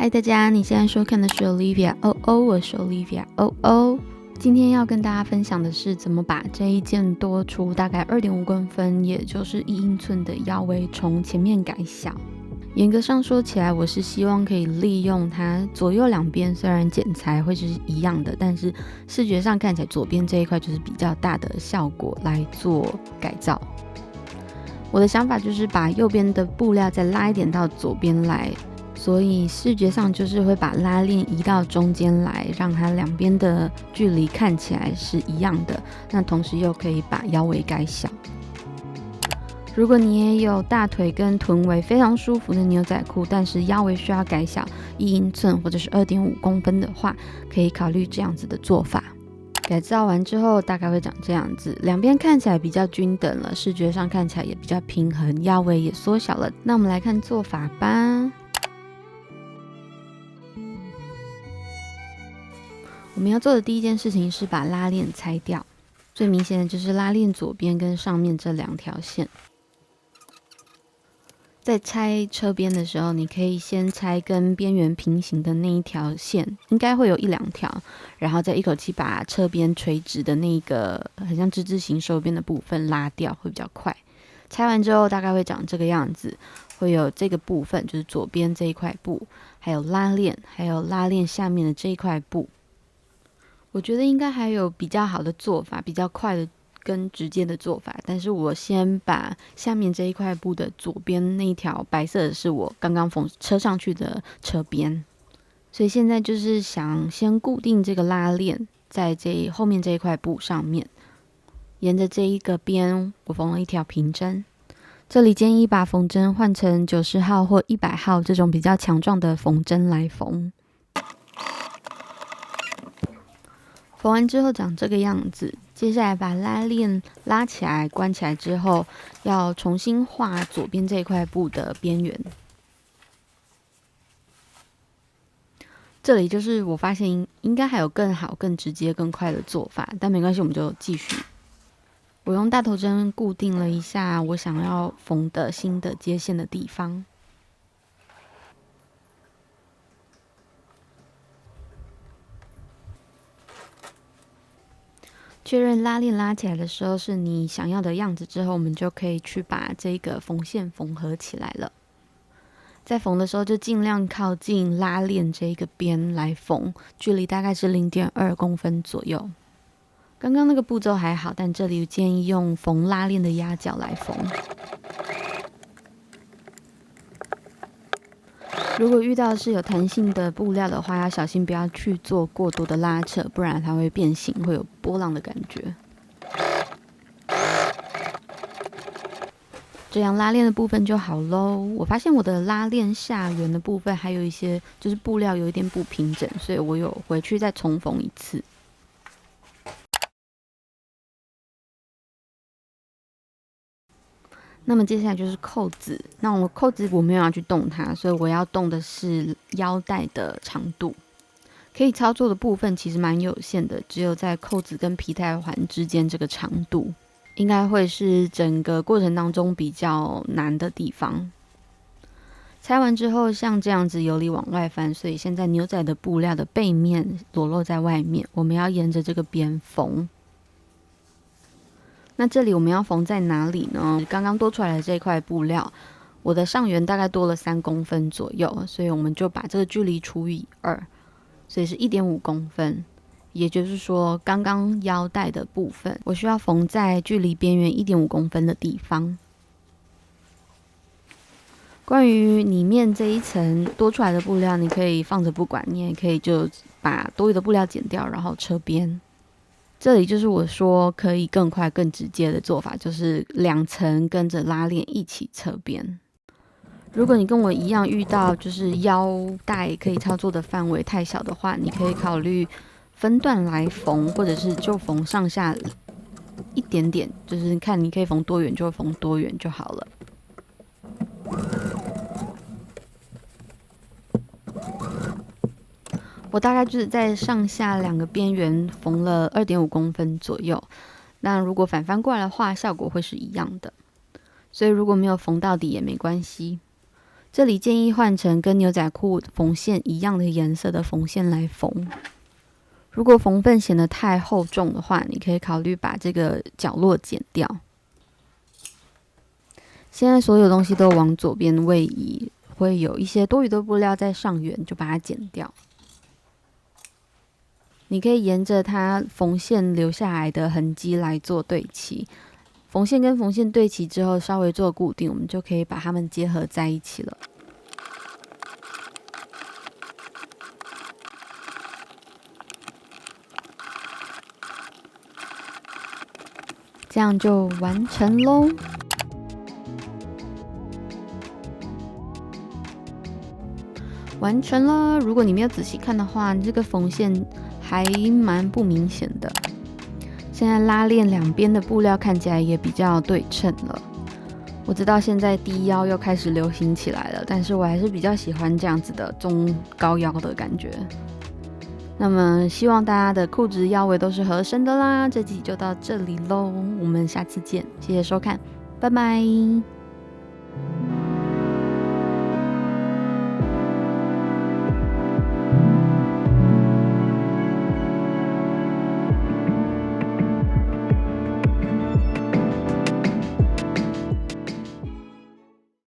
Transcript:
嗨，大家，你现在收看的是 Olivia 我是 Olivia 今天要跟大家分享的是怎么把这一件多出大概 2.5 公分，也就是1英寸的腰围从前面改小。严格上说起来，我是希望可以利用它左右两边虽然剪裁会是一样的，但是视觉上看起来左边这一块就是比较大的效果来做改造。我的想法就是把右边的布料再拉一点到左边来，所以视觉上就是会把拉链移到中间来，让它两边的距离看起来是一样的，那同时又可以把腰围改小。如果你也有大腿跟臀围非常舒服的牛仔裤，但是腰围需要改小1英寸或者是 2.5 公分的话，可以考虑这样子的做法。改造完之后大概会长这样子，两边看起来比较均等了，视觉上看起来也比较平衡，腰围也缩小了。那我们来看做法吧。我们要做的第一件事情是把拉链拆掉，最明显的就是拉链左边跟上面这2条线。在拆车边的时候，你可以先拆跟边缘平行的那一条线，应该会有1-2条，然后再一口气把车边垂直的那个很像之字形收边的部分拉掉，会比较快。拆完之后大概会长这个样子，会有这个部分就是左边这一块布，还有拉链，还有拉链下面的这一块布。我觉得应该还有比较好的做法，比较快的跟直接的做法，但是我先把下面这一块布的左边那一条白色的是我刚刚缝车上去的车边，所以现在就是想先固定这个拉链在后面这一块布上面，沿着这一个边我缝了一条平针，这里建议把缝针换成90号或100号这种比较强壮的缝针来缝。缝完之后长这个样子，接下来把拉链拉起来关起来之后，要重新画左边这块布的边缘。这里就是我发现应该还有更好、更直接、更快的做法，但没关系，我们就继续。我用大头针固定了一下我想要缝的新的接线的地方。确认拉链拉起来的时候是你想要的样子之后，我们就可以去把这个缝线缝合起来了。在缝的时候就尽量靠近拉链这个边来缝，距离大概是 0.2 公分左右。刚刚那个步骤还好，但这里建议用缝拉链的压角来缝。如果遇到是有弹性的布料的话，要小心不要去做过多的拉扯，不然它会变形，会有波浪的感觉。这样拉链的部分就好咯。我发现我的拉链下缘的部分还有一些就是布料有一点不平整，所以我有回去再重缝一次。那么接下来就是扣子，那我扣子我没有要去动它，所以我要动的是腰带的长度。可以操作的部分其实蛮有限的，只有在扣子跟皮带环之间这个长度，应该会是整个过程当中比较难的地方。拆完之后像这样子由里往外翻，所以现在牛仔的布料的背面裸露在外面，我们要沿着这个边缝。那这里我们要缝在哪里呢？刚刚多出来的这块布料，我的上缘大概多了3公分左右，所以我们就把这个距离除以2，所以是 1.5 公分。也就是说，刚刚腰带的部分，我需要缝在距离边缘 1.5 公分的地方。关于里面这一层多出来的布料，你可以放着不管，你也可以就把多余的布料剪掉，然后车边。这里就是我说可以更快更直接的做法，就是2层跟着拉链一起侧边。如果你跟我一样遇到就是腰带可以操作的范围太小的话，你可以考虑分段来缝，或者是就缝上下一点点，就是看你可以缝多远就缝多远就好了。我大概就是在上下2个边缘缝了 2.5 公分左右，那如果反翻过来的话，效果会是一样的，所以如果没有缝到底也没关系。这里建议换成跟牛仔裤缝线一样的颜色的缝线来缝。如果缝份显得太厚重的话，你可以考虑把这个角落剪掉。现在所有东西都往左边位移，会有一些多余的布料在上缘，就把它剪掉。你可以沿着它缝线留下来的痕迹来做对齐。缝线跟缝线对齐之后，稍微做固定，我们就可以把它们结合在一起了。这样就完成咯。完成了。如果你没有仔细看的话，这个缝线还蛮不明显的。现在拉链两边的布料看起来也比较对称了。我知道现在低腰又开始流行起来了，但是我还是比较喜欢这样子的中高腰的感觉。那么希望大家的裤子腰围都是合身的啦。这集就到这里咯，我们下次见，谢谢收看，拜拜。